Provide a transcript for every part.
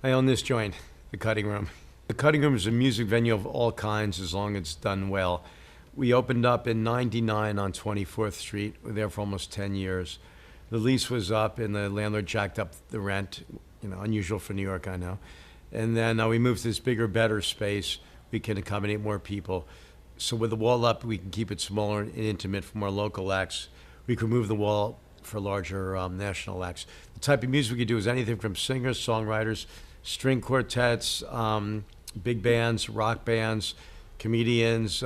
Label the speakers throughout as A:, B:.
A: I own this joint, the Cutting Room. The Cutting Room is a music venue of all kinds as long as it's done well. We opened up in '99 on 24th Street. We were there for almost 10 years. The lease was up and the landlord jacked up the rent, unusual for New York, I know. And then we moved to this bigger, better space. We can accommodate more people. So with the wall up, we can keep it smaller and intimate for more local acts. We can move the wall for larger national acts. The type of music we can do is anything from singers, songwriters, string quartets, big bands, rock bands, comedians,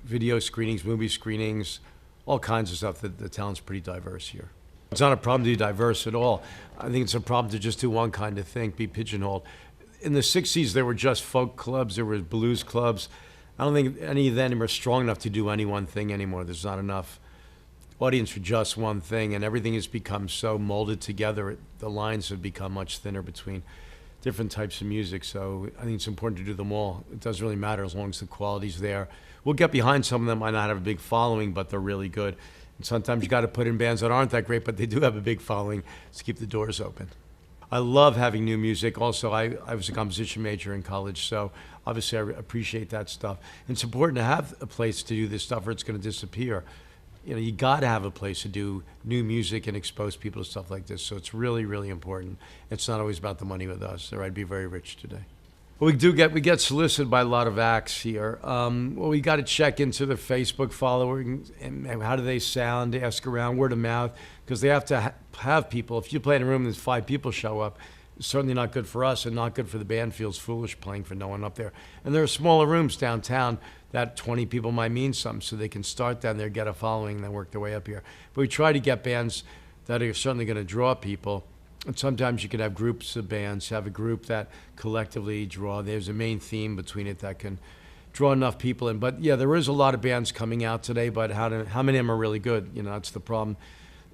A: video screenings, movie screenings, all kinds of stuff. The talent's pretty diverse here. It's not a problem to be diverse at all. I think it's a problem to just do one kind of thing, be pigeonholed. In the 60s, there were just folk clubs, there were blues clubs. I don't think any of them are strong enough to do any one thing anymore. There's not enough audience for just one thing, and everything has become so molded together. The lines have become much thinner between different types of music, so I think it's important to do them all. It doesn't really matter as long as the quality's there. We'll get behind some of them, might not have a big following, but they're really good. And sometimes you got to put in bands that aren't that great, but they do have a big following to keep the doors open. I love having new music. Also, I was a composition major in college, so obviously I appreciate that stuff. And it's important to have a place to do this stuff or it's going to disappear. You got to have a place to do new music and expose people to stuff like this. So it's really, really important. It's not always about the money with us, or I'd be very rich today. Well, we get solicited by a lot of acts here. Well, we got to check into the Facebook following and how do they sound, ask around, word of mouth, because they have to have people. If you play in a room and 5 people show up, it's certainly not good for us and not good for the band. Feels foolish playing for no one up there. And there are smaller rooms downtown that 20 people might mean something, so they can start down there, get a following, and then work their way up here. But we try to get bands that are certainly going to draw people. And sometimes you can have groups of bands, have a group that collectively draw. There's a main theme between it that can draw enough people in. But yeah, there is a lot of bands coming out today, but how many of them are really good? That's the problem.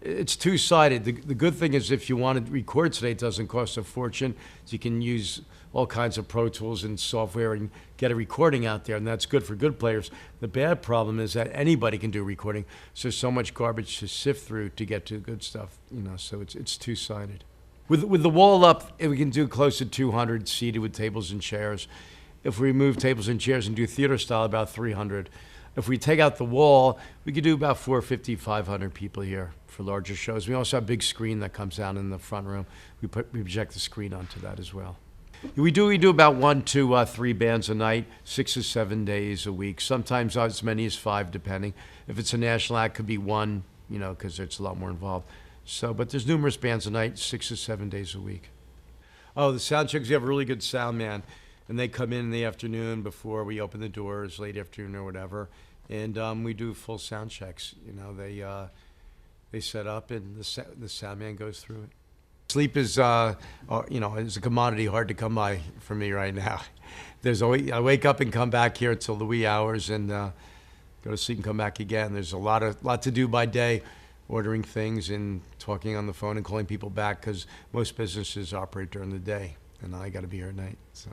A: It's two-sided. The good thing is if you want to record today, it doesn't cost a fortune. So you can use all kinds of Pro Tools and software and get a recording out there, and that's good for good players. The bad problem is that anybody can do recording, so there's so much garbage to sift through to get to good stuff, so it's two-sided. With the wall up, we can do close to 200 seated with tables and chairs. If we remove tables and chairs and do theater style, about 300. If we take out the wall, we could do about 450, 500 people here for larger shows. We also have a big screen that comes down in the front room. We project the screen onto that as well. We do about 1, 2, 3 bands a night, 6 or 7 days a week. Sometimes as many as 5, depending. If it's a national act, it could be 1, because it's a lot more involved. But there's numerous bands a night, 6 or 7 days a week. Oh, the sound checks, we have a really good sound man. And they come in the afternoon before we open the doors, late afternoon or whatever. And we do full sound checks. They set up and the sound man goes through it. Sleep is, is a commodity hard to come by for me right now. I wake up and come back here until the wee hours and go to sleep and come back again. There's a lot to do by day. Ordering things and talking on the phone and calling people back because most businesses operate during the day and I got to be here at night. So.